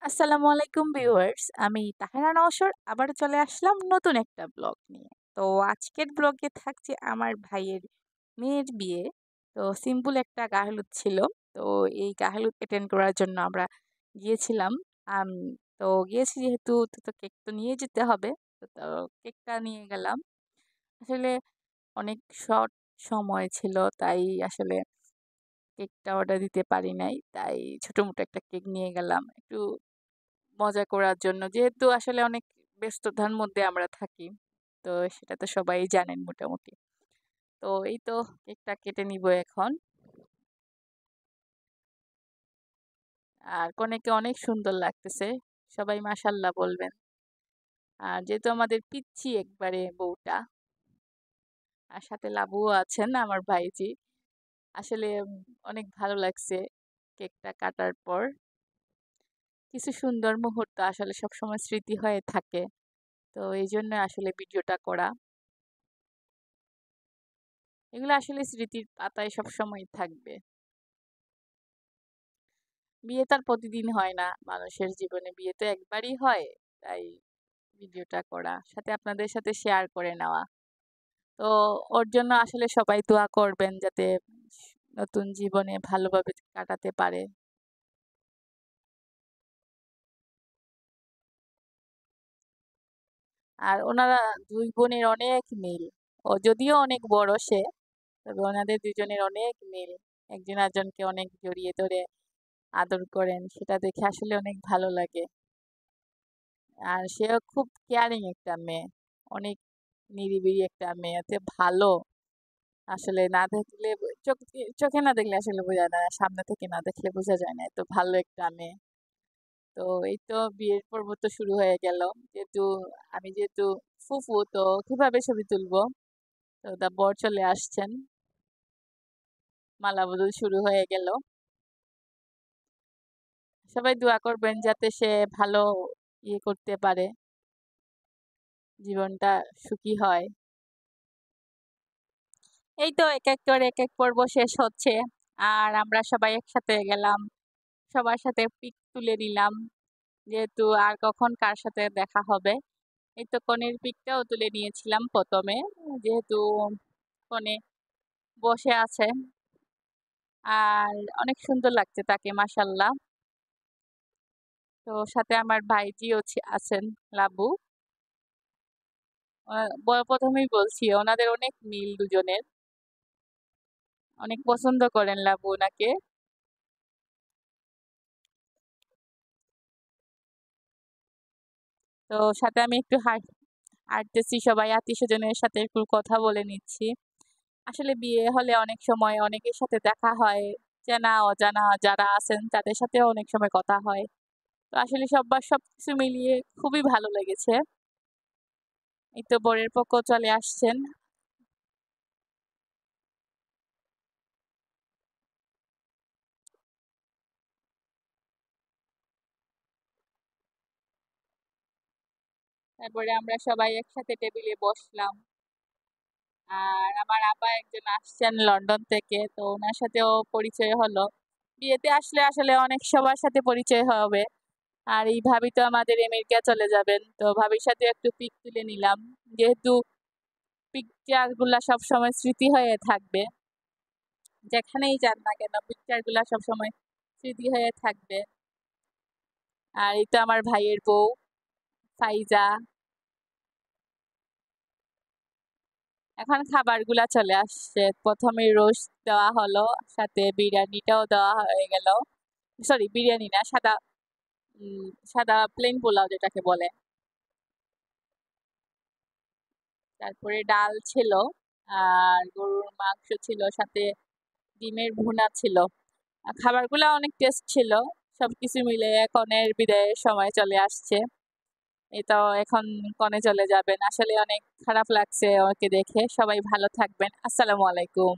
আসসালামু আলাইকুম ভিউয়ার্স, আমি তাহেরা নওশর আবার চলে আসলাম নতুন একটা ব্লগ নিয়ে। তো আজকের ব্লগে থাকছে আমার ভাইয়ের মেয়ের বিয়ে। তো সিম্পল একটা গাহলুত ছিল। তো এই গাহলুত অ্যাটেন্ড করার জন্য আমরা গিয়েছিলাম। আম তো গিয়েছি যেহেতু তো কেক তো নিয়ে যেতে হবে। তো কেকটা নিয়ে গেলাম। আসলে অনেক শর্ট সময় ছিল, তাই আসলে কেকটা অর্ডার দিতে পারি নাই। তাই ছোটমোটো একটা কেক নিয়ে গেলাম। একটু মজা করার জন্য। যেহেতু আসলে অনেক ব্যস্ততার মধ্যে আমরা থাকি। তো সেটা তো সবাই জানেন মোটামুটি। তো এই তো কেকটা কেটে নিব এখন। আর কনেকে অনেক সুন্দর লাগতেছে। সবাই মাশাআল্লাহ বলবেন। আর যেহেতু আমাদের পিচ্চি একবারে বউটা, আর সাথে লাবুও আছেন আমার ভাইজি। আসলে অনেক ভালো লাগছে কেকটা কাটার পর। কিছু সুন্দর মুহূর্ত আসলে সবসময় স্মৃতি হয়ে থাকে। তো এইজন্য আসলে ভিডিওটা করা। এগুলো আসলে স্মৃতির পাতায় সবসময় থাকবে। বিয়ে তো আর প্রতিদিন হয় না মানুষের জীবনে, বিয়ে তো একবারই হয়। তাই ভিডিওটা করা, সাথে আপনাদের সাথে শেয়ার করে নেওয়া। তো ওর জন্য আসলে সবাই দোয়া করবেন যাতে নতুন জীবনে ভালোভাবে কাটাতে পারে। আর ওনারা দুই বোনের অনেক মিল। ও যদিও অনেক বড় সে, তবে ওনাদের দুজনের অনেক মিল। একজন আরেকজনকে অনেক জড়িয়ে ধরে আদর করেন, সেটা দেখে আসলে অনেক ভালো লাগে। আর সেও খুব কেয়ারিং একটা মেয়ে, অনেক নিরিবিলি একটা মেয়ে, এতে ভালো। আসলে না দেখলে চোখে না দেখলে আসলে বোঝা যায় না, সামনে থেকে না দেখলে বোঝা যায় না, এত ভালো একটা মেয়ে। তো এই তো বিয়ের পর্ব তো শুরু হয়ে গেল। যেহেতু আমি যেহেতু ফুফু, তো কিভাবে ছবি তুলবো? তো বর চলে আসছেন, মালা বদল শুরু হয়ে গেল। সবাই দোয়া করবেন যাতে সে ভালো করতে পারে, জীবনটা সুখী হয়। এই তো এক এক করে এক এক পর্ব শেষ হচ্ছে। আর আমরা সবাই একসাথে গেলাম, সবার সাথে পিক তুলে নিলাম। যেহেতু আর কখন কার সাথে দেখা হবে। এই তো কনের পিকটাও তুলে নিয়েছিলাম প্রথমে, যেহেতু কনে বসে আছে। আর অনেক সুন্দর লাগছে তাকে, মাশাল্লাহ। তো সাথে আমার ভাইজিও আছেন, লাবু। প্রথমেই বলছি ওনাদের অনেক মিল দুজনের, অনেক পছন্দ করেন লাবু ওনাকে। তো সাথে আমি একটু হাঁটতেছি, সবাই আত্মীয় স্বজনের সাথে একটু কথা বলে নিচ্ছি। আসলে বিয়ে হলে অনেক সময় অনেকের সাথে দেখা হয়, চেনা অজানা যারা আছেন তাদের সাথেও অনেক সময় কথা হয়। তো আসলে সবকিছু মিলিয়ে খুবই ভালো লেগেছে। এই তো বরের পক্ষ চলে আসছেন। তারপরে আমরা সবাই একসাথে টেবিলে বসলাম। আর আমার আপা একজন আসছেন লন্ডন থেকে, তো ওনার সাথেও পরিচয় হলো। বিয়েতে আসলে আসলে অনেক সবার সাথে পরিচয় হবে। আর এই ভাবি তো আমাদের আমেরিকা চলে যাবেন, তো ভাবির সাথে একটু পিক তুলে নিলাম। যেহেতু পিকচার গুলা সবসময় স্মৃতি হয়ে থাকবে, যেখানেই যান না কেন পিকচার গুলা সবসময় স্মৃতি হয়ে থাকবে। আর এই তো আমার ভাইয়ের বউ ফাইজা। এখন খাবারগুলা চলে আসছে, প্রথমে রোস্ট দেওয়া হলো, সাথে বিরিয়ানিটাও দেওয়া হয়ে গেল। সরি, বিরিয়ানি না, সাদা সাদা প্লেন পোলাও যেটাকে বলে। তারপরে ডাল ছিল, আর গরুর মাংস ছিল, সাথে ডিমের ভুনা ছিল। খাবারগুলো অনেক টেস্ট ছিল। সবকিছু মিলে কনের বিদায়ের সময় চলে আসছে। এই তো এখন কনে চলে যাবেন, আসলে অনেক খারাপ লাগছে ওকে দেখে। সবাই ভালো থাকবেন, আসসালামু আলাইকুম।